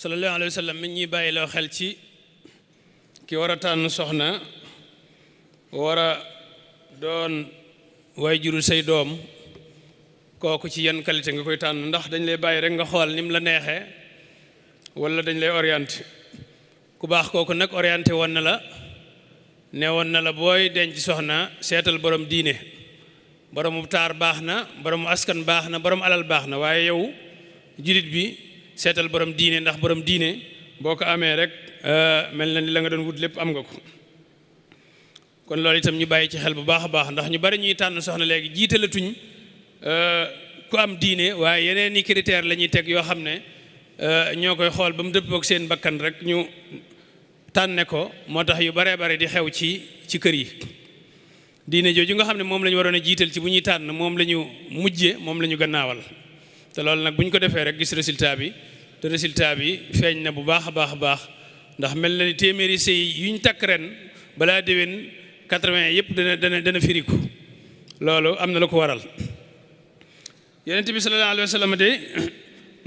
sallallahu alayhi wa sallam mi ñuy bàyyiloo xel ci ki war a tànn soxna war a doon waajuru say doom kooku ci yan qualité nga koy tànn ndax dañ lay bàyyi rek nga xool ni mu la neexee wala dañ lay orienté ku baax kooku nag orienté woon na la ne woon na la booy denc soxna seetal borom diine boromu taar baax na boromu askan baax na borom alal baax na waaye yow julit bi seetal borom diine ndax borom diine boo ko amee rek mel na ni la nga doon wut lépp am nga ko kon loolu itam ñu bàyyi ci xel bu baax a baax ndax ñu bari ñuy tànn soxna léegi jiitalatuñ ku am diine waaye yeneen i critère la ñuy teg yoo xam ne ñoo koy xool ba mu dëppook seen bakkan rek ñu tànne ko moo tax yu baree bare di xew ci kër yi diine jooju nga xam ne moom la ñu waroon a jiital ci bu ñuy tànn moom la ñu mujje moom la ñu gannaawal te loolu nag bu ñu ko defee rek gis résultat bi te résultat bi feeñ na bu baax a baax a baax ndax mel na ni téeméeri sëy yuñ takk ren balaa déwén 80 yëpp dana firiku loolu am na la ko waral yonent bi sallallahu alayhi wa sallam de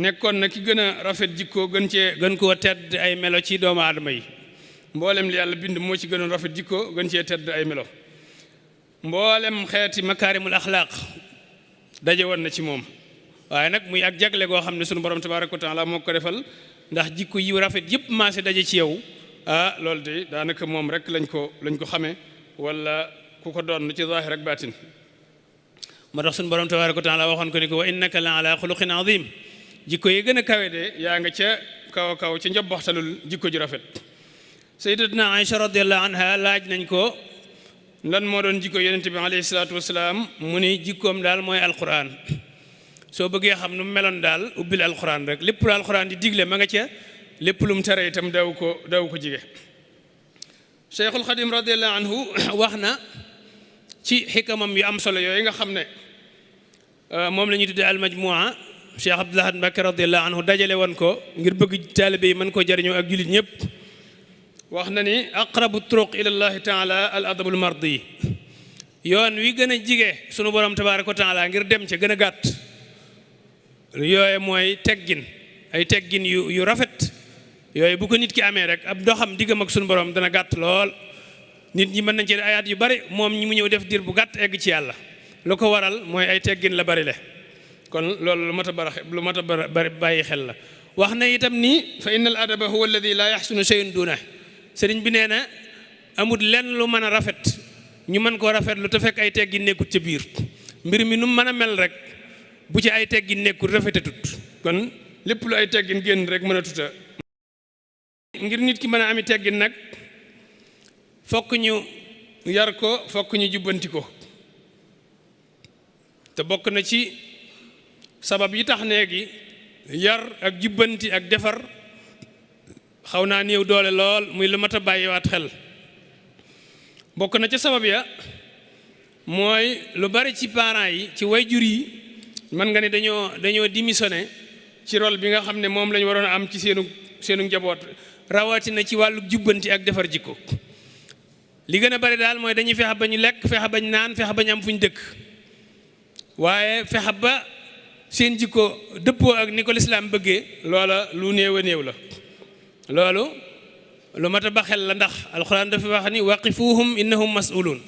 nekkoon na ki gën a rafet jikko gën koo tedd ay melo ci doomu aadama yi mboolem li yàlla bind moo ci gënoon rafet jikko gën cee tedd ay melo mboolem xeeti makaarimul axlaaq daje woon na ci moom waaye nag muy ak jagle goo xam ne sunu borom tabaaraka wa taala moo ko defal ndax jikko yi rafet yëpp maase daje ci yow loolu de daanaka moom rek lañ ko xamee wala ku ko doon ci zaahir ak baatin moo tax sunu borom tabaaraka wa taala waxoon ko ni ko wa innaka la ala xuluqin azim jikko yi gën a kawe de yaa nga ca kaw a kaw ca njabooxtalul jikko ju rafet sayyidatuna Aïcha radiyallahu anha laaj nañ ko lan moo doon jikko yonent bi alayhi salaatu wasalaam mu ni jikkoom daal mooy alquran soo bëggee xam nu meloon daal ubbil alquran rek lépp lu alquran di digle ma nga ca lépp lu mu tere itam daw ko jige Cheikhul Xadim radiyallahu anhu wax na ci xikamam yu am solo yooyu nga xam ne moom la ñuy tuddee almajmua Cheikh Abdoul Ahad Mbacké radiyallahu anhu dajale woon ko ngir bëgg taalibe yi mën koo jariñoo ak jullit ñëpp wax na ni aqrabu turuq ila llahi taala al adabul mardi yoon wi gën a jige sunu borom tabaaraka wa taala ngir dem ca gën a gàtt yooye mooy teggin ay teggin yu rafet yooyu bu ko nit ki amee rek ab doxam diggam ak sunu borom dana gàtt lool nit ñi mën nañ ci ayaat yu bari moom ñi mu ñëw def diir bu gàtt egg ci yàlla lu ko waral mooy ay teggin la bari le kon loolu lu mat a bari bàyyi xel la wax na itam ni fa inna al adaba huwa alladi la yaxsunu shay'un duna sëriñ bi nee na amul lenn lu mën a rafet ñu mën koo rafet lu te fekk ay teggin nekkut ca biir mbir mi nu mu mën a mel rek bu ci ay teggin nekkut rafetatut kon lépp lu ay teggin génn rek mën a tuta ngir nit ki mën a ami teggin nag fokk ñu yar ko fokk ñu jubbanti ko te bokk na ci sabab yi tax léegi yar ak jubbanti ak defar xaw naa néew doole lool muy lu mat a bàyyiwaat xel bokk na ca sabab ya mooy lu bari ci parents yi ci wayjur yi mën nga ne dañoo démissionné ci rôle bi nga xam ne moom lañu waroon a am ci seenu njaboot rawatina ci wàllu jubbanti ak defar jikko li gën a bari daal mooy dañuy fexe ba ñu lekk fexe ba ñu naan fexe ba ñu am fu ñu dëkk waaye fexe ba seen jikko dëppoo ak ni ko lislaam bëggee loola lu néew a néew la loolu lu mat a ba xel la ndax alxuraan dafa wax ni waqifuhum innahum mas'ulun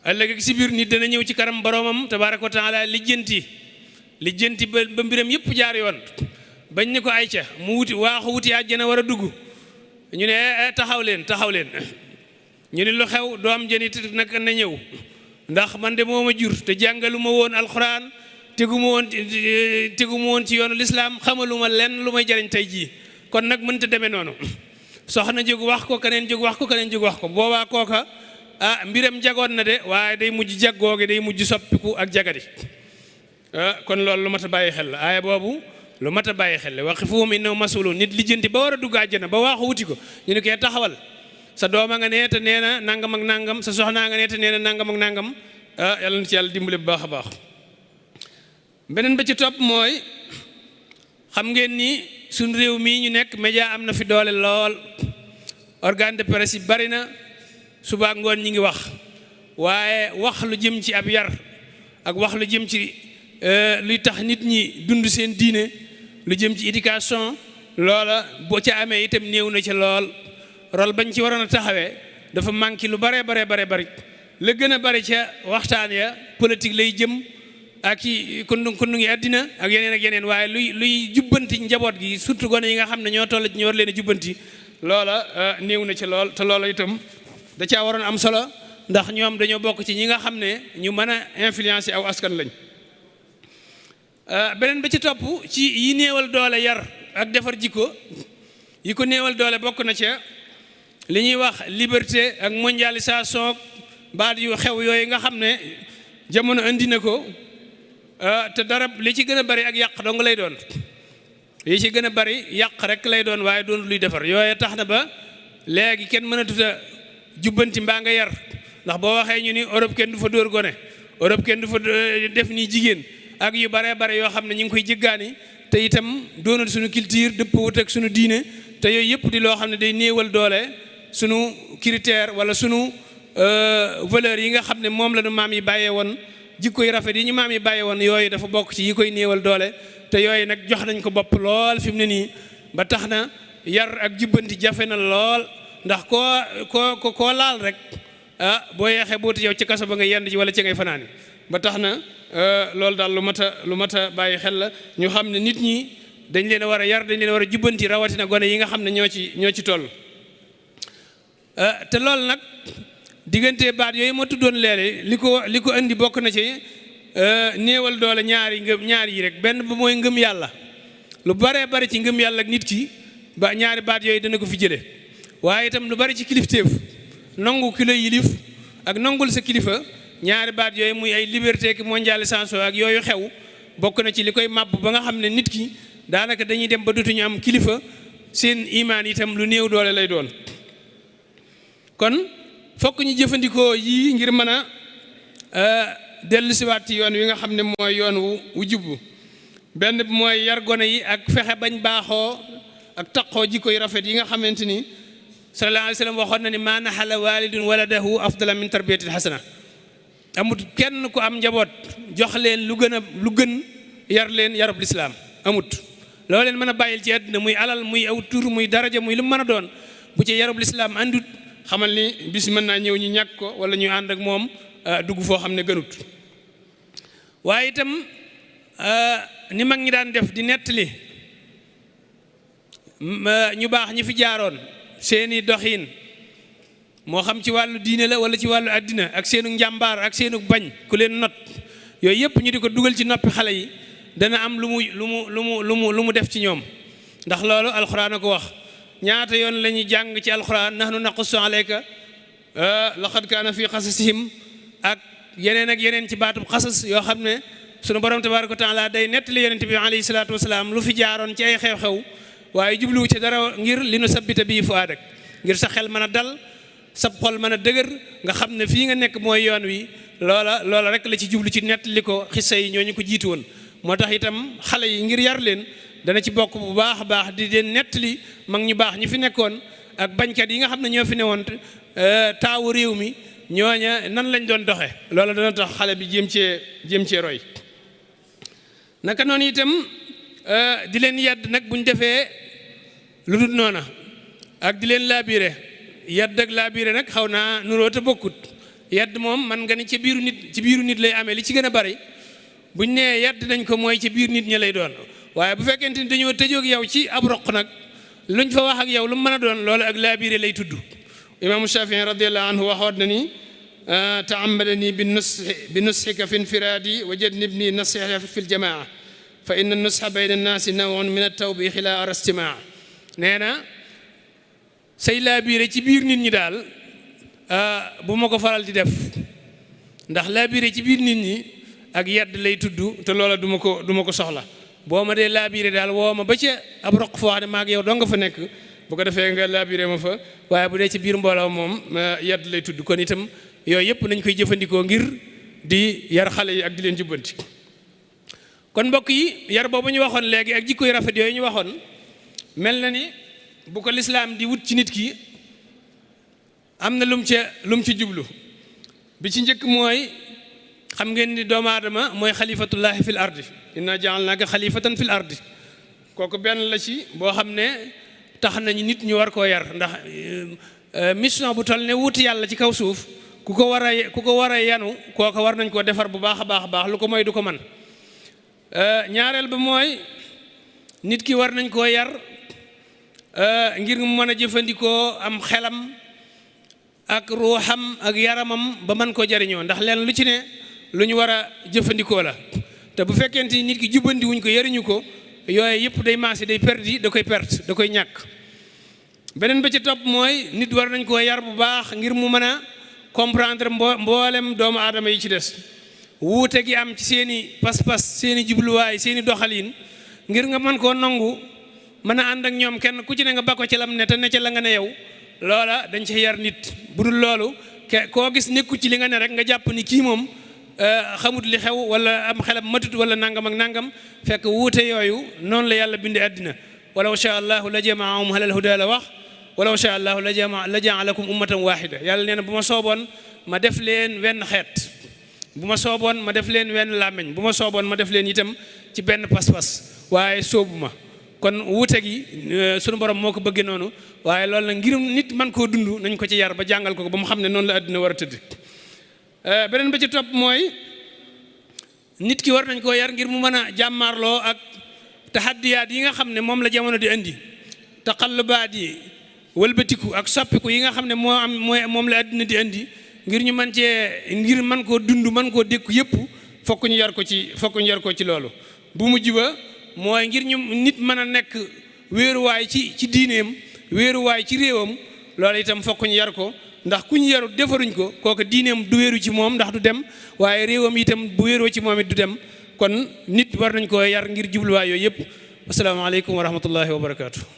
ëllëg si biir nit dana ñëw ci kanam boromam tabaaraka wa taala lijjanti ba mbiram yëpp jaar yoon bañ ni ko ayca mu wuti àjjana war a dugg ñu ne taxaw leen ñu ni lu xew doom jënit nag na ñëw ndax man de moo ma jur te jàngalu ma woon alxuraan tegu ma woon ci yoonu lislaam xamaluma lenn lu may jariñ tey jii kon nag mënta demee noonu soxna jóg wax ko keneen jóg wax ko boobaa kooka mbiram jagoon na de waaye day mujj jaggooge day mujj soppiku ak jagadi kon loolu lu mat a bàyyi xel la aaya boobu lu mat a bàyyi xel la waqifuhum innahum mas'ulun nit lijjanti ba war a dugg àjjana ba waaxu wuti ko ñu ne kee taxawal sa dooma nga nee te nee na nangam ak nangam sa soxnaa nga nee te nee na nangam ak nangam yàlla na ci yàlla dimbale bu baax a baax beneen ba ci topp mooy xam ngeen ni suñ réew mii ñu nekk média am na fi doole lool organe de presse yi bari na suba ngoon ñi ngi wax waaye wax lu jëm ci ab yar ak wax lu jëm ci luy tax nit ñi dund seen diine lu jëm ci éducation loola boo ca amee itam néew na ca lool rôle bañ ci waroon a taxawee dafa manqué lu bari la gën a bari ca waxtaan ya politique lay jëm ak i kundu ngi àddina ak yeneen waaye luy jubbanti njaboot gi surtout gone yi nga xam ne ñoo toll ci ñu war leen a jubbanti loola néew na ci lool te loola itam da caa waroon am solo ndax ñoom dañoo bokk ci ñi nga xam ne ñu mën a influencer aw askan lañ. beneen ba ci topp ci yi néewal doole yar ak defar jikko yi ko néewal doole bokk na ca li ñuy wax liberté ak mondialisation baat yu xew yooyu nga xam ne jamono andi na ko te dara li ci gën a bari ak yàq dong lay doon li ci gën a bari yàq rek lay doon waaye doon luy defar yooyu tax na ba léegi kenn mënatut a jubbanti mbaa nga yar ndax boo waxee ñu ni Europe kenn du fa dóor gone Europe kenn du fa def nii jigéen ak yu bare yoo xam ne ñu ngi koy jéggaani te itam doonul suñu culture dëppwut ak suñu diine te yooyu yëpp di loo xam ne day néewal doole suñu critère wala suñu valeur yi nga xam ne moom la ñu maam yi bàyyee woon jikko yu rafet yi ñu maam yi bàyyee woon yooyu dafa bokk ci yi koy néewal doole te yooyu nag jox nañ ko bopp lool fi mu ne nii ba tax na yar ak jubbanti jafe na lool ndax koo laal rek boo yeexee booti yow ci kaso ba nga yend ci wala ci ngay fanaani ba tax na loolu daal lu mat a bàyyi xel la ñu xam ne nit ñi dañ leen a war a yar dañ leen a war a jubbanti rawatina gone yi nga xam ne ñoo ci toll te loolu nag diggante baat yooyu ma tuddoon léeg li ko indi bokk na ci néewal doole ñaar yi rek benn ba mooy ngëm yàlla lu baree bari ci ngëm yàlla ak nit ki ba ñaari baat yooyu dana ko fi jële waaye itam lu bari ci kilifteef nangu ki la yilif ak nangul sa kilifa ñaari baat yooyu muy ay liberté ki mondialisation ak yooyu xew bokk na ci li koy màbb ba nga xam ne nit ki daanaka dañuy dem ba dutuñu am kilifa seen imaan itam lu néew doole lay doon kon fokk ñu jëfandikoo yii ngir mën a dellu siwaat ci yoon wi nga xam ne mooy yoon wu jubbu benn bi mooy yar gone yi ak fexe bañ baaxoo ak taqoo jikko yu rafet yi nga xamante ni sallallahu alayhi wa sallam waxoon na ni maa naxala walidun waladahu afdala min tarbiyatil hasana amut kenn ku am njaboot jox leen lu gën yar leen yarub lislaam amut loo leen mën a bàyyil ci àddina muy alal muy aw tur muy daraja muy lu mën a doon bu ci yarub lislaam andut xamal ni bis mën naa ñëw ñu ñàkk ko wala ñu ànd ak moom dugg foo xam ne gënut waaye itam ni mag ñi daan def di nettali ñu baax ñi fi jaaroon seeni doxiin moo xam ci wàllu diine la wala ci wàllu àddina ak seenu njàmbaar ak seenu bañ ku leen not yooyu yëpp ñu di ko dugal ci noppi xale yi dana am lu mu def ci ñoom ndax loolu alxuraan a ko wax ñaata yoon la ñuy jàng ci alxuraan nahnu naqussu alayka laqad kaana fi qasasihim ak yeneen ci baatub xasas yoo xam ne sunu borom tabaaraka wa taala day nettali yonent bi alayhi salaatu wasalaam lu fi jaaroon ci ay xew-xew waaye jubluwu ci dara ngir li nu sabbita bii fuaadak ngir sa xel mën a dal sab xol mën a dëgër nga xam ne fii nga nekk mooy yoon wi loola rek la ci jublu ci nettali ko xissa yi ñooñu ko jiitu woon moo tax itam xale yi ngir yar leen dana ci bokk bu baax a baax di leen nettali mag ñu baax ñi fi nekkoon ak bañkat yi nga xam ne ñoo fi newoon taawu réew mi ñooña nan lañ doon doxe loola dana tax xale bi jéem cee roy naka noonu itam di leen yedd nag buñ defee lu dul noona ak di leen laabire yedd ak laabire nag xaw naa nuroo te bokkut yedd moom man nga ni ci biiru nit lay amee li ci gën a bari buñ nee yedd nañ ko mooy ci biir nit ñi lay doon waaye bu fekkente ni dañoo tëjoog yow ci ab roq nag luñ fa wax ak yow lu mu mën a doon loolu ak laabire lay tudd imaamu Shafii radiyallahu anhu waxoon na ni taamadani bi nusxika fi infiraadi wa jadnibni nasiha fi ljamaa fa inna nusxa bayna annaasi nawun min altawbixi la ara istimaa nee na say laabire ci biir nit ñi daal bu ma ko faral di def ndax laabire ci biir nit ñi ak yedd lay tudd te loola du ma ko soxla boo ma dee laabire daal woo ma ba ca ab roq foo xam ne maag yow doo nga fa nekk bu ko defee nga laabire ma fa waaye bu dee ci biir mbooloo moom yedd lay tudd kon itam yooyu yëpp nañ koy jëfandikoo ngir di yar xale yi ak di leen jubbanti kon mbokk yi yar boobu ñu waxoon léegi ak jikko yu rafet yooyu ñu waxoon mel na ni bu ko lislaam di wut ci nit ki am na lum ci jublu bi ci njëkk mooy xam ngeen ni doomu aadama mooy xalifatullahi fil ardi inna jaalnaaka xalifatan fil ardi kooku benn la ci boo xam ne tax nañu nit ñu war koo yar ndax mission bu toll ne wuti yàlla ci kaw suuf ku ko war a yanu kooku war nañ koo defar bu baax a baax lu ko mooy du ko man ñaareel ba mooy nit ki war nañ koo yar ngir mu mën a jëfandikoo am xelam ak ruuxam ak yaramam ba mën koo jariñoo ndax leen lu ci ne lu ñu war a jëfandikoo la te bu fekkente ni nit ki jubbandi wuñ ko yariñu ko yooyu yëpp day maase day perdi da koy perte da koy ñàkk beneen ba ci topp mooy nit war nañ koo yar bu baax ngir mu mën a comprendre mboolem doomu aadama yi ci des wuute gi am ci seeni pas-pas seeni jubluwaay seeni doxalin ngir nga mën koo nangu mën a ànd ak ñoom kenn ku ci ne nga ba ko ci lam ne te ne ca la nga ne yow loola dañ ci yar nit bu dul loolu koo gis nekku ci li nga ne rek nga jàpp ni kii moom xamut li xew wala am xelam matut wala nangam ak nangam fekk wuute yooyu noonu la yàlla bindee àddina walaw shaa allahu la jamaahum alal huda la wax walaw shaa allahu la jaalakum ummatan wahida yàlla nee na bu ma sooboon ma def leen wenn xeet bu ma sooboon ma def leen wenn làmmiñ bu ma sooboon ma def leen itam ci benn pas-pas waaye soobu ma kon wuute gi sunu borom moo ko bëggee noonu waaye loolu nag ngir nit man koo dund nañ ko ci yar ba jàngal ko ba mu xam ne noonu la àddina war a tëdd beneen ba ci topp mooy nit ki war nañ koo yar ngir mu mën a jàmmaarloo ak taxaddiyaat yi nga xam ne moom la jamono di indi taqallubaat yi wëlbatiku ak soppiku yi nga xam ne moom la àddina di indi ngir ñu mën cee ngir mën koo dund mën koo dékku yëpp fokk ñu yar ko ci loolu bu mujj ba mooy ngir ñu nit mën a nekk wéeruwaay ci diineem wéeruwaay ci réewam loolu itam fokk ñu yar ko ndax ku ñu yaru defaruñ ko kooku diineem du wéeru ci moom ndax du dem waaye réewam itam bu wéeroo ci moom it du dem kon nit war nañ koo yar ngir jubluwaay yooyu yëpp asalaamaaleykum wa rahmatullahi wa barakaatu.